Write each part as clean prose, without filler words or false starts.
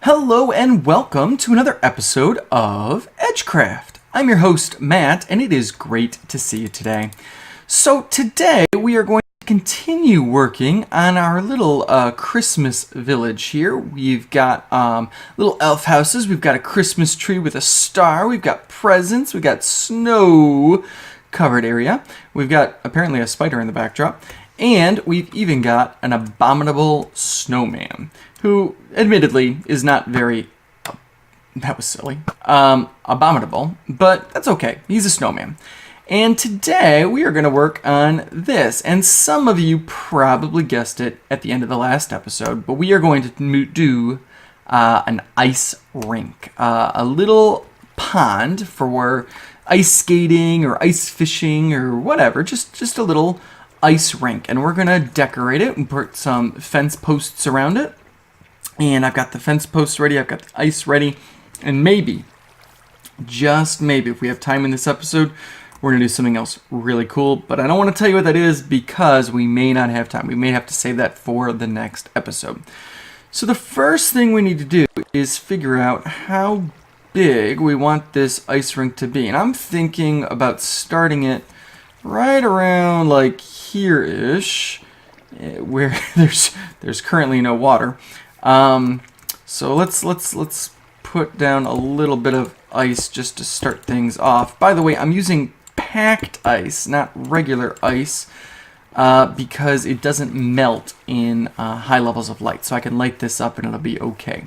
Hello and welcome to another episode of EdgeCraft. I'm your host, Matt, and it is great to see you today. So today we are going to continue working on our little Christmas village here. We've got little elf houses, we've got a Christmas tree with a star, we've got presents, we've got snow covered area, we've got apparently a spider in the backdrop, and we've even got an abominable snowman, who admittedly is not very, that was silly, abominable, but that's okay. He's a snowman. And today we are going to work on this. And some of you probably guessed it at the end of the last episode, but we are going to do an ice rink, a little pond for ice skating or ice fishing or whatever, just a little ice rink. And we're going to decorate it and put some fence posts around it. And I've got the fence posts ready, I've got the ice ready, and maybe, just maybe, if we have time in this episode, we're going to do something else really cool. But I don't want to tell you what that is because we may not have time. We may have to save that for the next episode. So the first thing we need to do is figure out how big we want this ice rink to be. And I'm thinking about starting it right around like here-ish, where there's currently no water. So let's put down a little bit of ice just to start things off. By the way, I'm using packed ice, not regular ice, because it doesn't melt in high levels of light. So I can light this up and it'll be okay.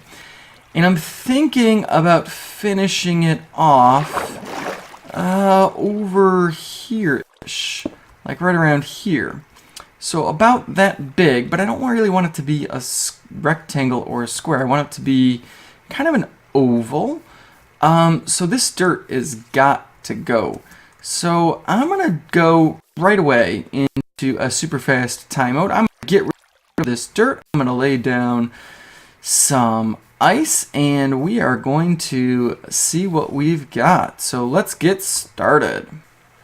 And I'm thinking about finishing it off over here-ish, like right around here. So about that big, but I don't really want it to be a rectangle or a square. I want it to be kind of an oval. So this dirt is got to go. So I'm going to go right away into a super fast timeout. I'm going to get rid of this dirt. I'm going to lay down some ice and we are going to see what we've got. So let's get started.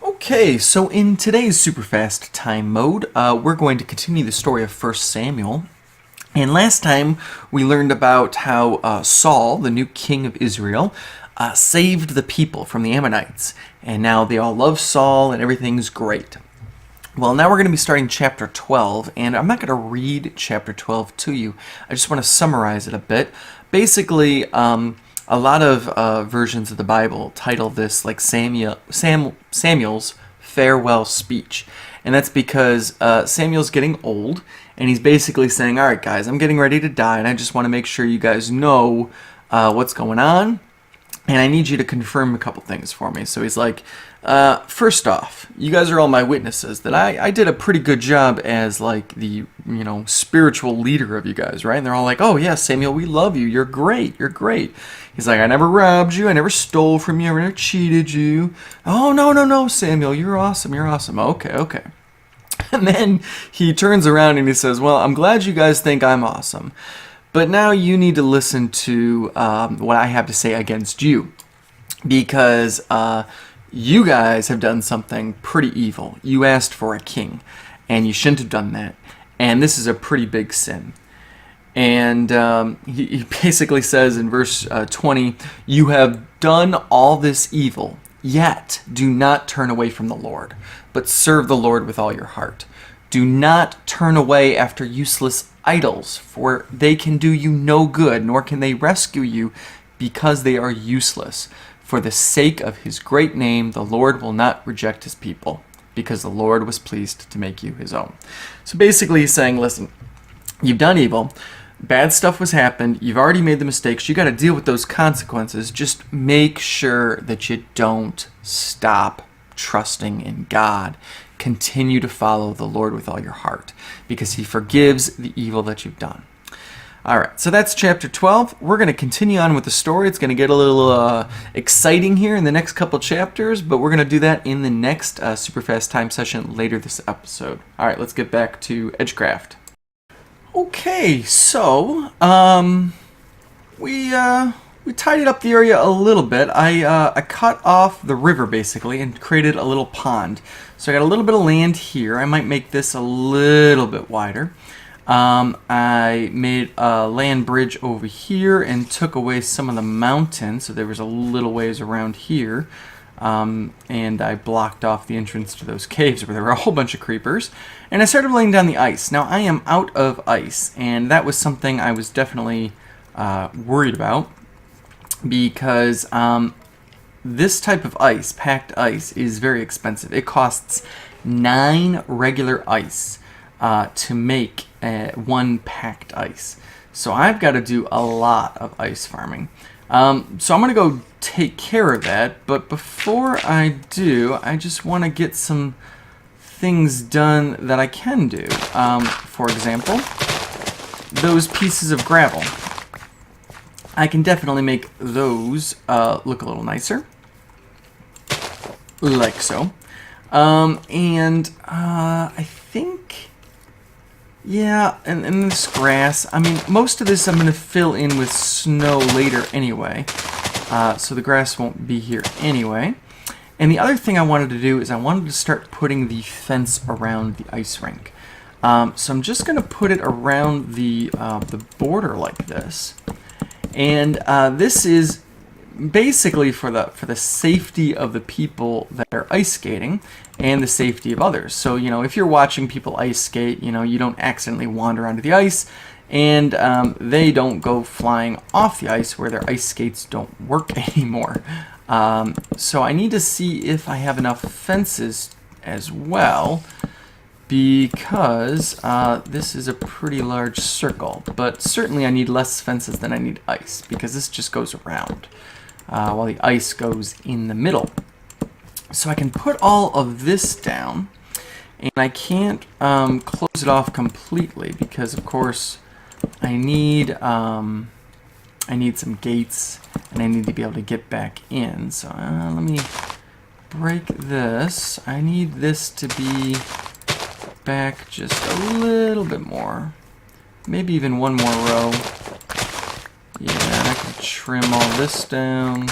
Okay, so in today's super fast time mode, we're going to continue the story of 1 Samuel. And last time we learned about how Saul, the new king of Israel, saved the people from the Ammonites. And now they all love Saul and everything's great. Well, now we're going to be starting chapter 12, and I'm not going to read chapter 12 to you. I just want to summarize it a bit. Basically, a lot of versions of the Bible title this like Samuel's farewell speech. And that's because Samuel's getting old, and he's basically saying, all right, guys, I'm getting ready to die, and I just want to make sure you guys know what's going on, and I need you to confirm a couple things for me. So he's like, first off, you guys are all my witnesses that I did a pretty good job as like the, spiritual leader of you guys, right? And they're all like, oh yeah, Samuel, we love you. You're great. You're great. He's like, I never robbed you. I never stole from you. I never cheated you. Oh, no, Samuel, you're awesome. You're awesome. Okay. And then he turns around and he says, well, I'm glad you guys think I'm awesome. But now you need to listen to what I have to say against you. Because you guys have done something pretty evil. You asked for a king, and you shouldn't have done that. And this is a pretty big sin. And he basically says in verse 20, you have done all this evil, yet do not turn away from the Lord, but serve the Lord with all your heart. Do not turn away after useless idols, for they can do you no good, nor can they rescue you, because they are useless. For the sake of his great name, the Lord will not reject his people, because the Lord was pleased to make you his own. So basically he's saying, listen, you've done evil, bad stuff has happened, you've already made the mistakes, you got to deal with those consequences. Just make sure that you don't stop trusting in God. Continue to follow the Lord with all your heart, because he forgives the evil that you've done. All right, so that's chapter 12. We're going to continue on with the story. It's going to get a little exciting here in the next couple chapters, but we're going to do that in the next super fast time session later this episode. All right, let's get back to EdgeCraft. Okay, so we tidied up the area a little bit. I cut off the river basically and created a little pond. So I got a little bit of land here. I might make this a little bit wider. I made a land bridge over here and took away some of the mountain, so there was a little ways around here. And I blocked off the entrance to those caves where there were a whole bunch of creepers. And I started laying down the ice. Now, I am out of ice, and that was something I was definitely worried about, because this type of ice, packed ice, is very expensive. It costs 9 regular ice to make 1 packed ice. So I've got to do a lot of ice farming. So I'm going to go take care of that, but before I do, I just want to get some things done that I can do. For example, those pieces of gravel. I can definitely make those look a little nicer, like so. I think, yeah, and this grass, I mean, most of this I'm going to fill in with snow later anyway, so the grass won't be here anyway. And the other thing I wanted to do is I wanted to start putting the fence around the ice rink. So I'm just going to put it around the border like this. And this is basically for the safety of the people that are ice skating and the safety of others. So, you know, if you're watching people ice skate, you know, you don't accidentally wander onto the ice, and they don't go flying off the ice where their ice skates don't work anymore. So I need to see if I have enough fences as well, because this is a pretty large circle, but certainly I need less fences than I need ice, because this just goes around, while the ice goes in the middle. So I can put all of this down, and I can't close it off completely, because of course I need some gates, and I need to be able to get back in. So let me break this. I need this to be back just a little bit more, maybe even one more row. Yeah, and I can trim all this down.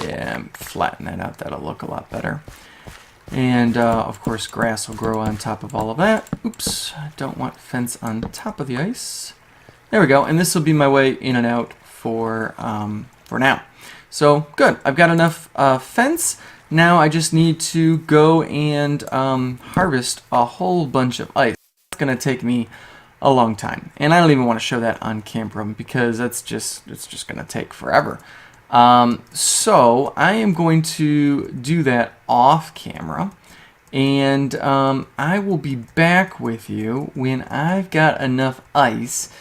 Yeah, flatten that out. That'll look a lot better. And of course, grass will grow on top of all of that. Oops, I don't want fence on top of the ice. There we go. And this will be my way in and out for now. So good. I've got enough fence. Now I just need to go and harvest a whole bunch of ice. It's going to take me a long time, and I don't even want to show that on camera because it's just going to take forever. So I am going to do that off camera, and I will be back with you when I've got enough ice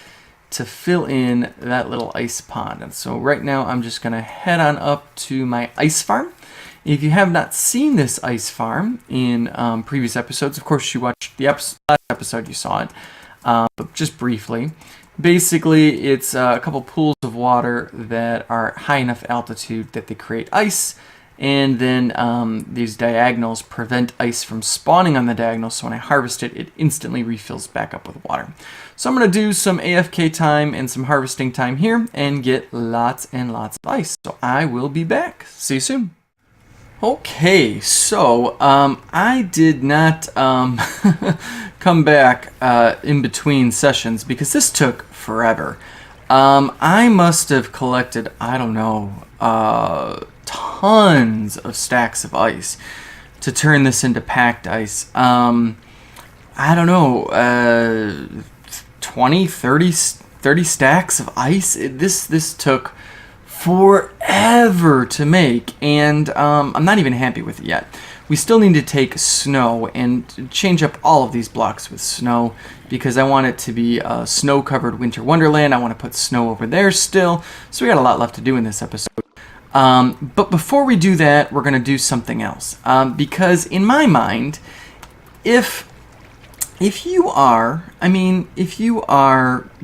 to fill in that little ice pond. And so right now I'm just going to head on up to my ice farm. If you have not seen this ice farm in previous episodes, of course you watched the last episode, you saw it, but just briefly. Basically, it's a couple pools of water that are high enough altitude that they create ice, and then these diagonals prevent ice from spawning on the diagonals, so when I harvest it, it instantly refills back up with water. So I'm going to do some AFK time and some harvesting time here and get lots and lots of ice. So I will be back. See you soon. Okay, so I did not come back in between sessions because this took forever. I must have collected, I don't know, tons of stacks of ice to turn this into packed ice. I don't know, 20, 30 stacks of ice. This took forever to make, and I'm not even happy with it yet. We still need to take snow and change up all of these blocks with snow because I want it to be a snow-covered winter wonderland. I want to put snow over there still, so we got a lot left to do in this episode. But before we do that, we're going to do something else, because in my mind, if you are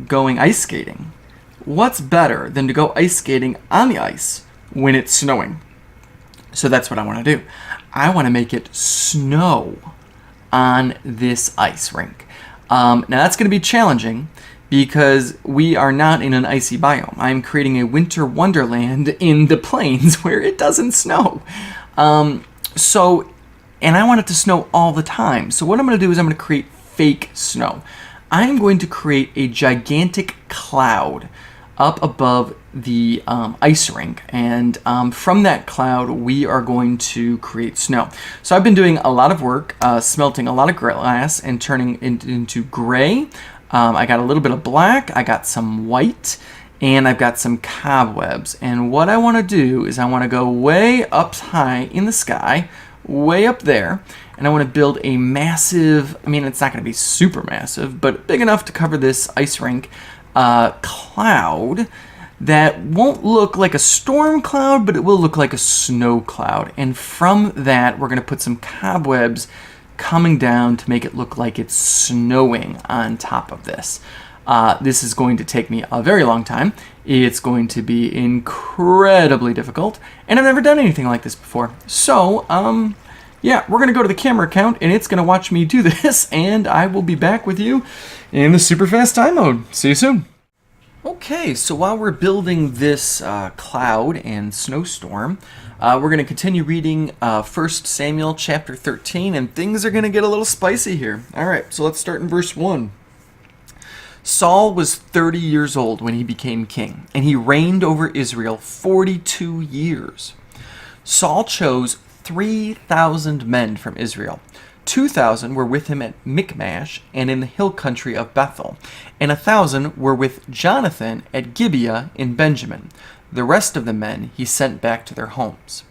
going ice skating, what's better than to go ice skating on the ice when it's snowing? So that's what I want to do. I want to make it snow on this ice rink. Now that's going to be challenging because we are not in an icy biome. I'm creating a winter wonderland in the plains where it doesn't snow. And I want it to snow all the time. So what I'm going to do is I'm going to create fake snow. I'm going to create a gigantic cloud up above the ice rink, and from that cloud we are going to create snow. So I've been doing a lot of work smelting a lot of glass and turning it into gray. I got a little bit of black, I got some white, and I've got some cobwebs. And what I want to do is I want to go way up high in the sky, way up there, and I want to build a massive, I mean, it's not going to be super massive, but big enough to cover this ice rink cloud that won't look like a storm cloud, but it will look like a snow cloud. And from that, we're going to put some cobwebs coming down to make it look like it's snowing on top of this. This is going to take me a very long time. It's going to be incredibly difficult, and I've never done anything like this before. So, yeah, we're going to go to the camera account, and it's going to watch me do this, and I will be back with you in the super fast time mode. See you soon. Okay, so while we're building this cloud and snowstorm, we're going to continue reading 1 Samuel chapter 13, and things are going to get a little spicy here. All right, so let's start in verse 1. Saul was 30 years old when he became king, and he reigned over Israel 42 years. Saul chose 3,000 men from Israel. 2,000 were with him at Michmash and in the hill country of Bethel, and 1,000 were with Jonathan at Gibeah in Benjamin. The rest of the men he sent back to their homes.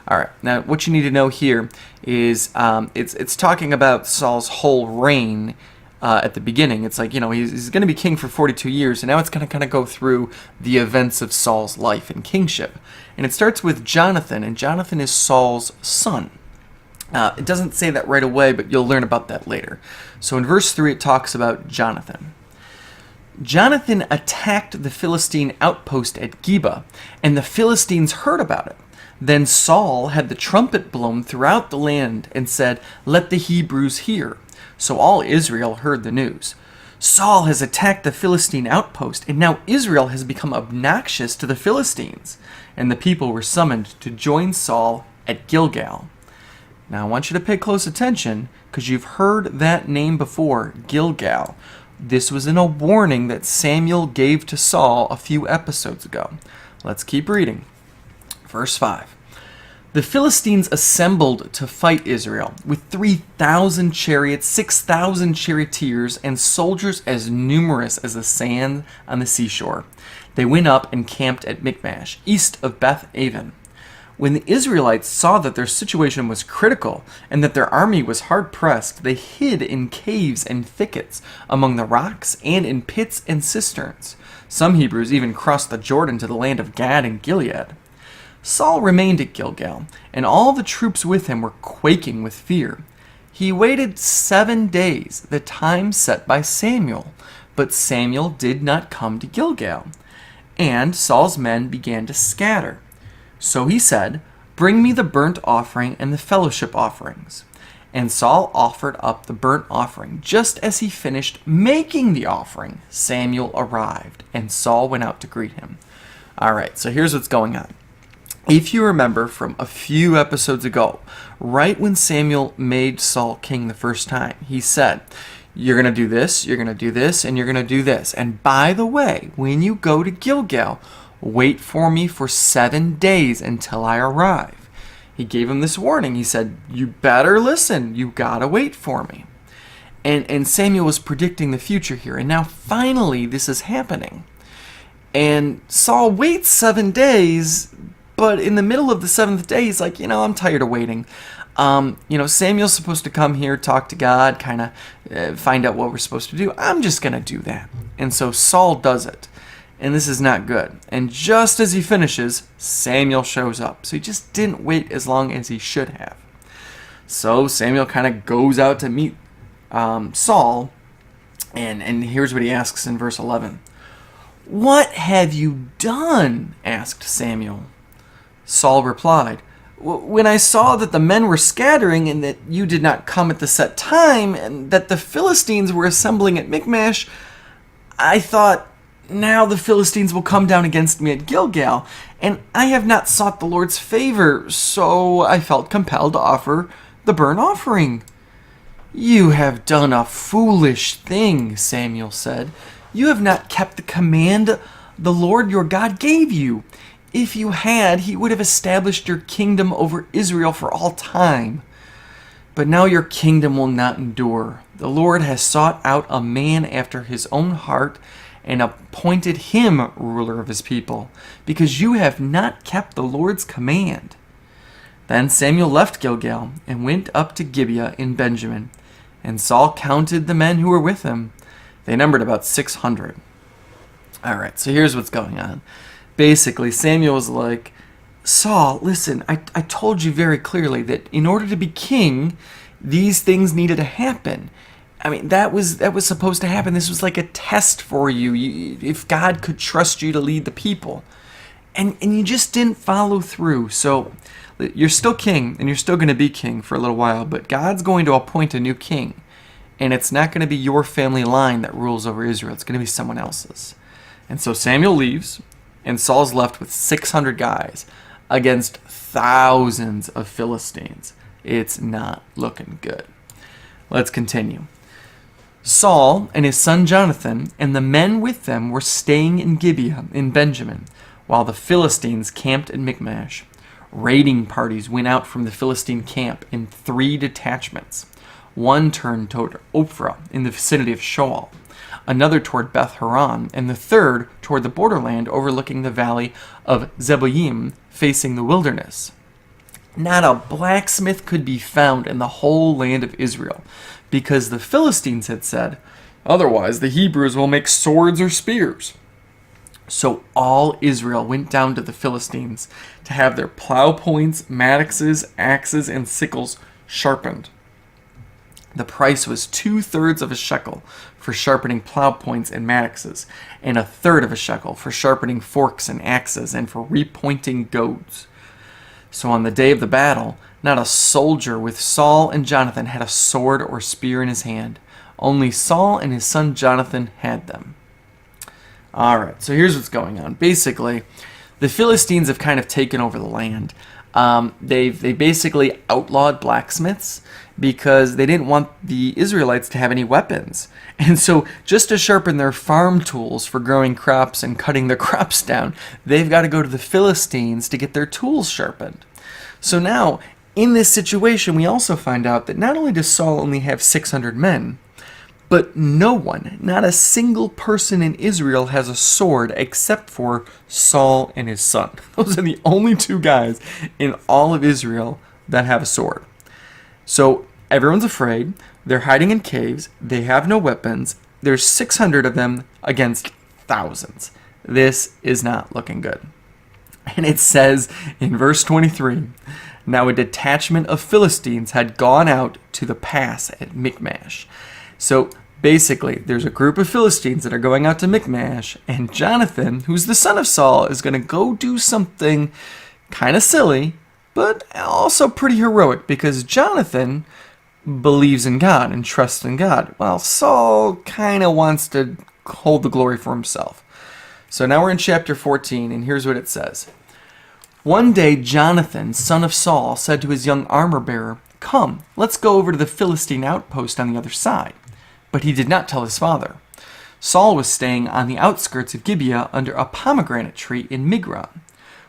All right, now what you need to know here is it's talking about Saul's whole reign at the beginning. It's like, you know, he's going to be king for 42 years, and now it's going to kind of go through the events of Saul's life and kingship. And it starts with Jonathan, and Jonathan is Saul's son. It doesn't say that right away, but you'll learn about that later. So in verse 3, it talks about Jonathan. Jonathan attacked the Philistine outpost at Gibeah, and the Philistines heard about it. Then Saul had the trumpet blown throughout the land and said, "Let the Hebrews hear." So all Israel heard the news. Saul has attacked the Philistine outpost, and now Israel has become obnoxious to the Philistines. And the people were summoned to join Saul at Gilgal. Now I want you to pay close attention, because you've heard that name before, Gilgal. This was in a warning that Samuel gave to Saul a few episodes ago. Let's keep reading. Verse 5. The Philistines assembled to fight Israel with 3,000 chariots, 6,000 charioteers, and soldiers as numerous as the sand on the seashore. They went up and camped at Michmash, east of Beth-aven. When the Israelites saw that their situation was critical and that their army was hard-pressed, they hid in caves and thickets, among the rocks, and in pits and cisterns. Some Hebrews even crossed the Jordan to the land of Gad and Gilead. Saul remained at Gilgal, and all the troops with him were quaking with fear. He waited 7 days, the time set by Samuel, but Samuel did not come to Gilgal. And Saul's men began to scatter. So he said, "Bring me the burnt offering and the fellowship offerings." And Saul offered up the burnt offering. Just as he finished making the offering, Samuel arrived, and Saul went out to greet him. All right, so here's what's going on. If you remember from a few episodes ago, right when Samuel made Saul king the first time, he said, "You're going to do this, you're going to do this, and you're going to do this. And by the way, when you go to Gilgal, wait for me for 7 days until I arrive." He gave him this warning. He said, "You better listen. You gotta wait for me." And Samuel was predicting the future here. And now finally this is happening. And Saul waits 7 days, but in the middle of the 7th day, he's like, I'm tired of waiting. Samuel's supposed to come here, talk to God, kind of find out what we're supposed to do. I'm just going to do that. And so Saul does it. And this is not good. And just as he finishes, Samuel shows up. So he just didn't wait as long as he should have. So Samuel kind of goes out to meet Saul. And here's what he asks in verse 11. "What have you done?" asked Samuel. Saul replied, "When I saw that the men were scattering and that you did not come at the set time and that the Philistines were assembling at Michmash, I thought, now the Philistines will come down against me at Gilgal, and I have not sought the Lord's favor, so I felt compelled to offer the burnt offering." "You have done a foolish thing," Samuel said. "You have not kept the command the Lord your God gave you. If you had, he would have established your kingdom over Israel for all time. But now your kingdom will not endure. The Lord has sought out a man after his own heart and appointed him ruler of his people, because you have not kept the Lord's command." Then Samuel left Gilgal and went up to Gibeah in Benjamin, and Saul counted the men who were with him. They numbered about 600. All right, so here's what's going on. Basically, Samuel was like, "Saul, listen, I told you very clearly that in order to be king, these things needed to happen. I mean, that was supposed to happen. This was like a test for you, if God could trust you to lead the people. And you just didn't follow through. So you're still king, and you're still going to be king for a little while, but God's going to appoint a new king. And it's not going to be your family line that rules over Israel. It's going to be someone else's." And so Samuel leaves, and Saul's left with 600 guys against thousands of Philistines. It's not looking good. Let's continue. Saul and his son Jonathan and the men with them were staying in Gibeah in Benjamin, while the Philistines camped in Michmash. Raiding parties went out from the Philistine camp in 3 detachments. One turned toward Ophrah in the vicinity of Shoal, another toward Beth Horon, and the third toward the borderland overlooking the valley of Zeboim, facing the wilderness. Not a blacksmith could be found in the whole land of Israel, because the Philistines had said, "Otherwise the Hebrews will make swords or spears." So all Israel went down to the Philistines to have their plow points, mattocks, axes, and sickles sharpened. The price was 2/3 of a shekel for sharpening plow points and mattocks, and 1/3 of a shekel for sharpening forks and axes, and for repointing goads. So on the day of the battle, not a soldier with Saul and Jonathan had a sword or spear in his hand. Only Saul and his son Jonathan had them. All right, so here's what's going on. Basically, the Philistines have kind of taken over the land. They basically outlawed blacksmiths because they didn't want the Israelites to have any weapons. And so just to sharpen their farm tools for growing crops and cutting their crops down, they've got to go to the Philistines to get their tools sharpened. So now, in this situation, we also find out that not only does Saul only have 600 men, but no one, not a single person in Israel has a sword except for Saul and his son. Those are the only 2 guys in all of Israel that have a sword. So everyone's afraid. They're hiding in caves. They have no weapons. There's 600 of them against thousands. This is not looking good. And it says in verse 23, "Now a detachment of Philistines had gone out to the pass at Michmash." So basically, there's a group of Philistines that are going out to Michmash, and Jonathan, who's the son of Saul, is going to go do something kind of silly, but also pretty heroic, because Jonathan believes in God and trusts in God, while Saul kind of wants to hold the glory for himself. So now we're in chapter 14, and here's what it says. "One day Jonathan, son of Saul, said to his young armor-bearer, 'Come, let's go over to the Philistine outpost on the other side.' But he did not tell his father. Saul was staying on the outskirts of Gibeah under a pomegranate tree in Migron.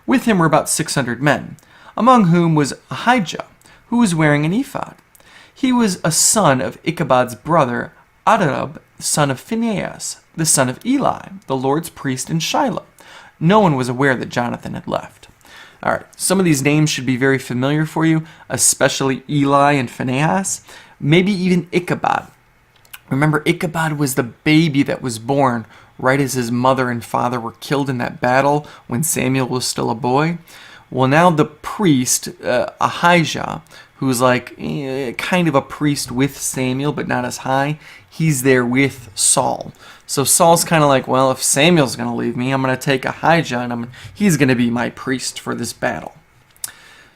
With him were about 600 men, among whom was Ahijah, who was wearing an ephod. He was a son of Ichabod's brother, Ahitub, son of Phinehas, the son of Eli, the Lord's priest in Shiloh. No one was aware that Jonathan had left." All right, some of these names should be very familiar for you, especially Eli and Phinehas, maybe even Ichabod. Remember, Ichabod was the baby that was born right as his mother and father were killed in that battle when Samuel was still a boy. Well, now the priest, Ahijah, who's like kind of a priest with Samuel, but not as high, he's there with Saul. So Saul's kind of like, well, if Samuel's going to leave me, I'm going to take Ahijah, and he's going to be my priest for this battle.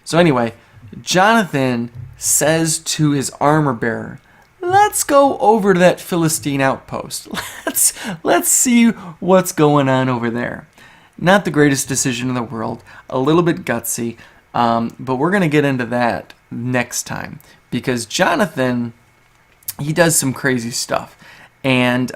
So anyway, Jonathan says to his armor bearer, "Let's go over to that Philistine outpost. Let's see what's going on over there." Not the greatest decision in the world, a little bit gutsy, but we're going to get into that next time, because Jonathan he does some crazy stuff. And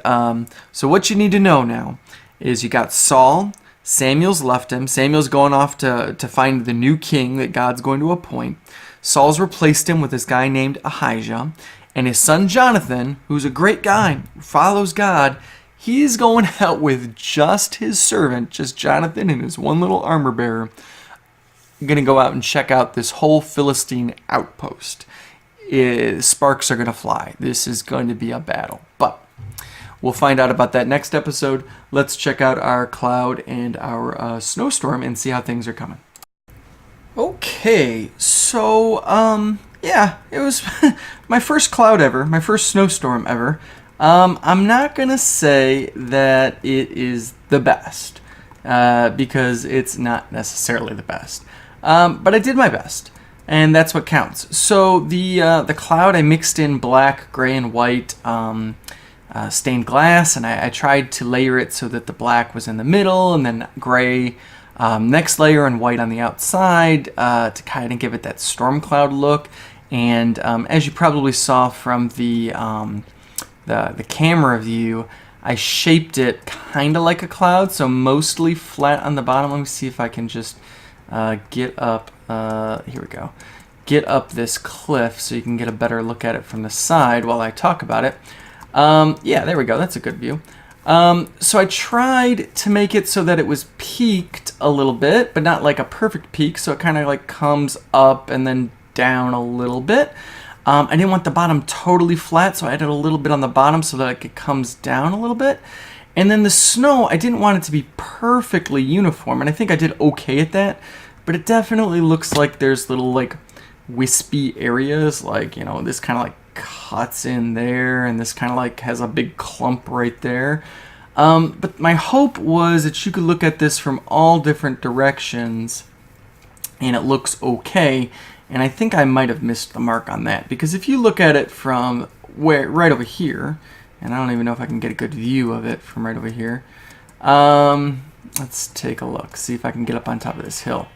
so what you need to know now is you got Saul. Samuel's left him. Samuel's going off to find the new king that God's going to appoint. Saul's replaced him with this guy named Ahijah. And his son Jonathan, who's a great guy, follows God, he's going out with just his servant, just Jonathan and his one little armor bearer, going to go out and check out this whole Philistine outpost. Sparks are going to fly. This is going to be a battle. But we'll find out about that next episode. Let's check out our cloud and our snowstorm and see how things are coming. Okay, so, yeah, it was my first cloud ever, my first snowstorm ever. I'm not going to say that it is the best, because it's not necessarily the best. But I did my best, and that's what counts. So the cloud, I mixed in black, gray, and white stained glass, and I tried to layer it so that the black was in the middle, and then gray next layer, and white on the outside to kind of give it that storm cloud look. And as you probably saw from the camera view, I shaped it kind of like a cloud, so mostly flat on the bottom. Let me see if I can just get up, here we go, get up this cliff so you can get a better look at it from the side while I talk about it. Yeah, there we go, that's a good view. So I tried to make it so that it was peaked a little bit, but not like a perfect peak, so it kind of like comes up and then down a little bit. I didn't want the bottom totally flat, so I added a little bit on the bottom so that it comes down a little bit. And then the snow, I didn't want it to be perfectly uniform, and I think I did okay at that, but it definitely looks like there's little like wispy areas, like, you know, this kind of like cuts in there, and this kind of like has a big clump right there. But my hope was that you could look at this from all different directions and it looks okay. And I think I might have missed the mark on that, because if you look at it from right over here, and I don't even know if I can get a good view of it from right over here. Let's take a look, see if I can get up on top of this hill.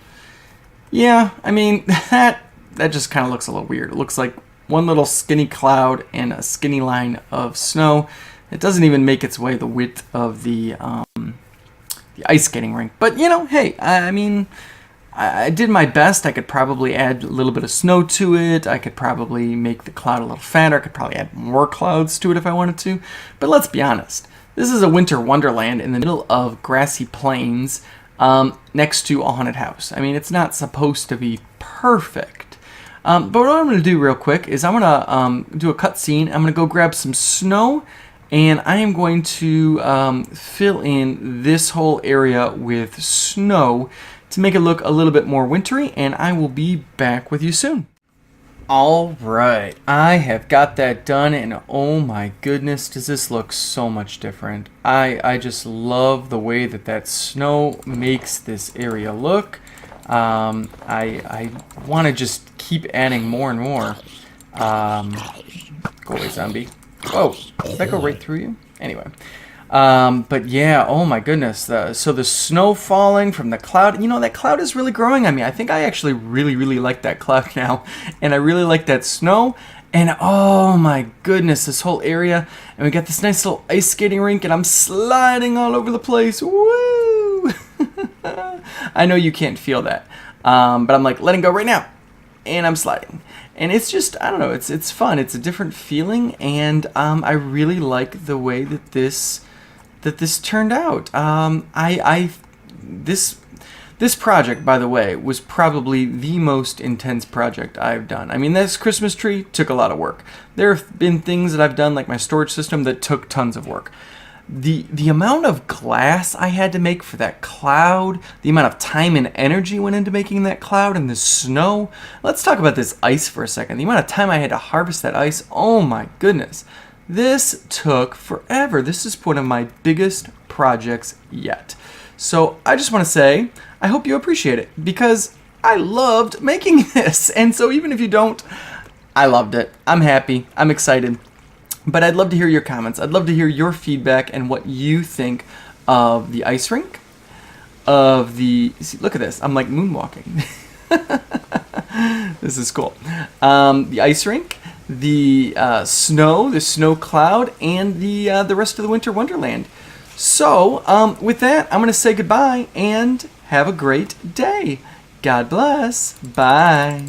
Yeah, I mean, that just kind of looks a little weird. It looks like one little skinny cloud and a skinny line of snow. It doesn't even make its way the width of the ice skating rink. But, you know, hey, I mean, I did my best. I could probably add a little bit of snow to it. I could probably make the cloud a little fatter. I could probably add more clouds to it if I wanted to. But let's be honest. This is a winter wonderland in the middle of grassy plains next to a haunted house. I mean, it's not supposed to be perfect. But what I'm going to do real quick is I'm going to do a cut scene. I'm going to go grab some snow, and I am going to fill in this whole area with snow to make it look a little bit more wintry, and I will be back with you soon. All right, I have got that done, and oh my goodness, does this look so much different. I just love the way that snow makes this area look. I want to just keep adding more and more. Go away, zombie. Whoa, did that go right through you? Anyway. But yeah, oh my goodness. So the snow falling from the cloud, you know, that cloud is really growing on me. I think I actually really like that cloud now. And I really like that snow. And oh my goodness, this whole area. And we got this nice little ice skating rink, and I'm sliding all over the place. Woo! I know you can't feel that. But I'm like letting go right now. And I'm sliding. And it's just, I don't know, it's fun. It's a different feeling. And I really like the way that this turned out. This project, by the way, was probably the most intense project I've done. I mean, this Christmas tree took a lot of work. There have been things that I've done, like my storage system, that took tons of work. The amount of glass I had to make for that cloud, the amount of time and energy went into making that cloud, and the snow. Let's talk about this ice for a second. The amount of time I had to harvest that ice, oh my goodness. This took forever. This is one of my biggest projects yet. So I just want to say, I hope you appreciate it, because I loved making this. And so even if you don't, I loved it. I'm happy. I'm excited. But I'd love to hear your comments. I'd love to hear your feedback and what you think of the ice rink, of the, see, look at this. I'm like moonwalking. This is cool. The ice rink, the snow, the snow cloud, and the rest of the winter wonderland. So with that, I'm going to say goodbye and have a great day. God bless. Bye.